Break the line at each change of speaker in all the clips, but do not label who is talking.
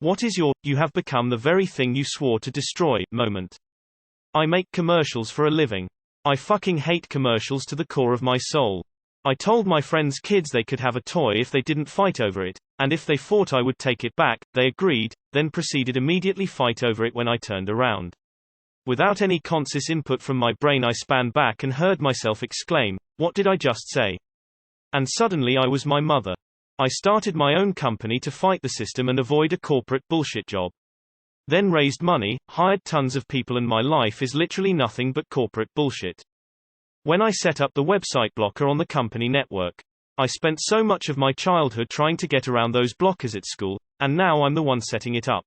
What is your, you have become the very thing you swore to destroy, moment? I make commercials for a living. I fucking hate commercials to the core of my soul. I told my friends' kids they could have a toy if they didn't fight over it, and if they fought I would take it back. They agreed, then proceeded immediately fight over it when I turned around. Without any conscious input from my brain I span back and heard myself exclaim, "What did I just say?" And suddenly I was my mother. I started my own company to fight the system and avoid a corporate bullshit job. Then raised money, hired tons of people, and my life is literally nothing but corporate bullshit. When I set up the website blocker on the company network, I spent so much of my childhood trying to get around those blockers at school, and now I'm the one setting it up.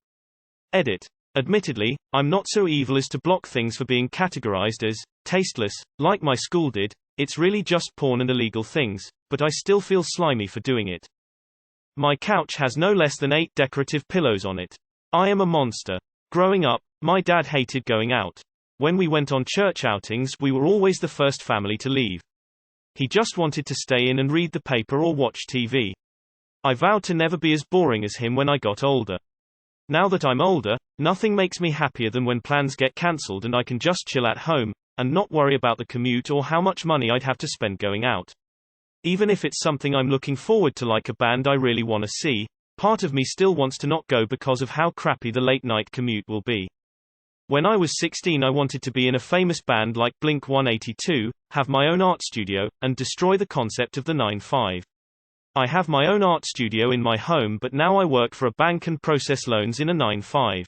Edit. Admittedly, I'm not so evil as to block things for being categorized as tasteless, like my school did. It's really just porn and illegal things, but I still feel slimy for doing it. My couch has no less than 8 decorative pillows on it. I am a monster. Growing up, my dad hated going out. When we went on church outings, we were always the first family to leave. He just wanted to stay in and read the paper or watch TV. I vowed to never be as boring as him when I got older. Now that I'm older, nothing makes me happier than when plans get cancelled and I can just chill at home, and not worry about the commute or how much money I'd have to spend going out. Even if it's something I'm looking forward to, like a band I really want to see, part of me still wants to not go because of how crappy the late night commute will be. When I was 16 I wanted to be in a famous band like Blink-182, have my own art studio, and destroy the concept of the 9-5. I have my own art studio in my home, but now I work for a bank and process loans in a 9-5.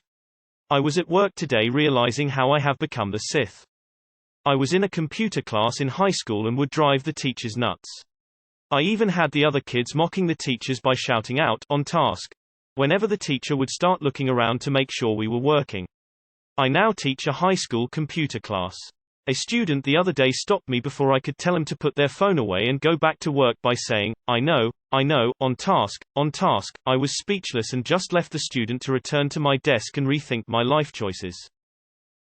I was at work today realizing how I have become the Sith. I was in a computer class in high school and would drive the teachers nuts. I even had the other kids mocking the teachers by shouting out, "On task," whenever the teacher would start looking around to make sure we were working. I now teach a high school computer class. A student the other day stopped me before I could tell him to put their phone away and go back to work by saying, I know, on task, on task." I was speechless and just left the student to return to my desk and rethink my life choices.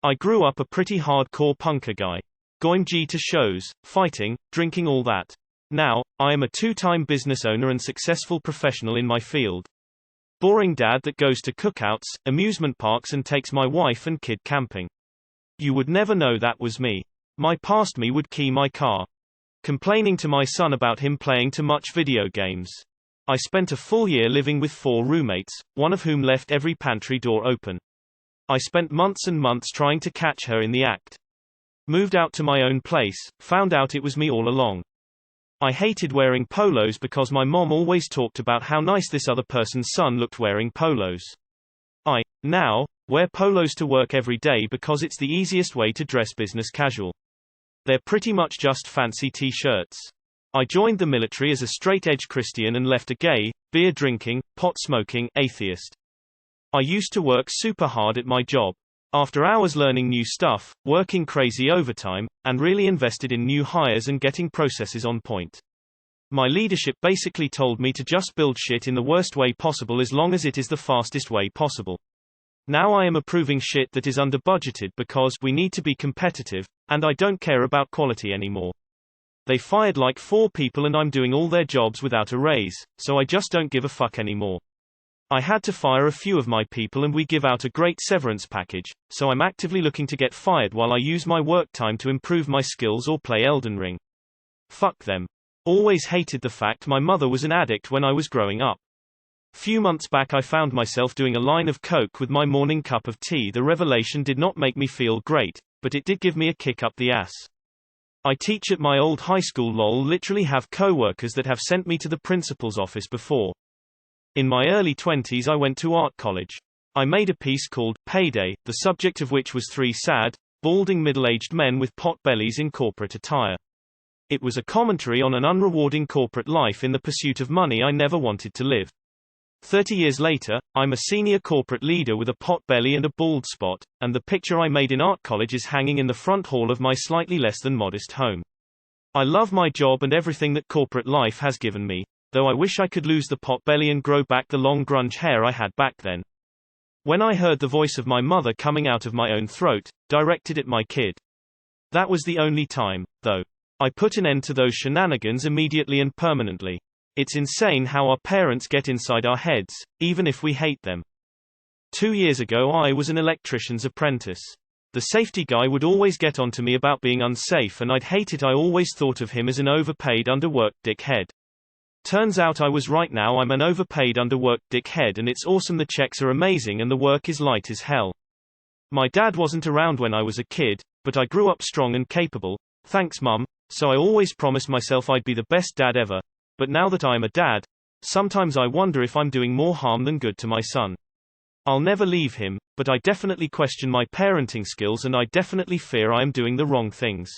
I grew up a pretty hardcore punker guy. Going to shows, fighting, drinking, all that. Now, I am a 2-time business owner and successful professional in my field. Boring dad that goes to cookouts, amusement parks and takes my wife and kid camping. You would never know that was me. My past me would key my car. Complaining to my son about him playing too much video games. I spent a full year living with 4 roommates, one of whom left every pantry door open. I spent months and months trying to catch her in the act. Moved out to my own place, found out it was me all along. I hated wearing polos because my mom always talked about how nice this other person's son looked wearing polos. I, now, wear polos to work every day because it's the easiest way to dress business casual. They're pretty much just fancy t-shirts. I joined the military as a straight-edge Christian and left a gay, beer-drinking, pot-smoking atheist. I used to work super hard at my job. After hours learning new stuff, working crazy overtime, and really invested in new hires and getting processes on point. My leadership basically told me to just build shit in the worst way possible as long as it is the fastest way possible. Now I am approving shit that is under budgeted because we need to be competitive, and I don't care about quality anymore. They fired like 4 people and I'm doing all their jobs without a raise, so I just don't give a fuck anymore. I had to fire a few of my people and we give out a great severance package, so I'm actively looking to get fired while I use my work time to improve my skills or play Elden Ring. Fuck them. Always hated the fact my mother was an addict when I was growing up. Few months back I found myself doing a line of coke with my morning cup of tea. The revelation did not make me feel great, but it did give me a kick up the ass. I teach at my old high school. Lol, literally have co-workers that have sent me to the principal's office before. In my early 20s I went to art college. I made a piece called Payday, the subject of which was 3 sad, balding middle-aged men with pot bellies in corporate attire. It was a commentary on an unrewarding corporate life in the pursuit of money I never wanted to live. 30 years later, I'm a senior corporate leader with a pot belly and a bald spot, and the picture I made in art college is hanging in the front hall of my slightly less than modest home. I love my job and everything that corporate life has given me, though I wish I could lose the pot belly and grow back the long grunge hair I had back then. When I heard the voice of my mother coming out of my own throat, directed at my kid. That was the only time, though. I put an end to those shenanigans immediately and permanently. It's insane how our parents get inside our heads, even if we hate them. 2 years ago I was an electrician's apprentice. The safety guy would always get onto me about being unsafe and I'd hate it. I always thought of him as an overpaid underworked dickhead. Turns out I was right. Now I'm an overpaid underworked dickhead and it's awesome. The checks are amazing and the work is light as hell. My dad wasn't around when I was a kid, but I grew up strong and capable. Thanks mum. So I always promised myself I'd be the best dad ever. But now that I'm a dad, sometimes I wonder if I'm doing more harm than good to my son. I'll never leave him, but I definitely question my parenting skills and I definitely fear I am doing the wrong things.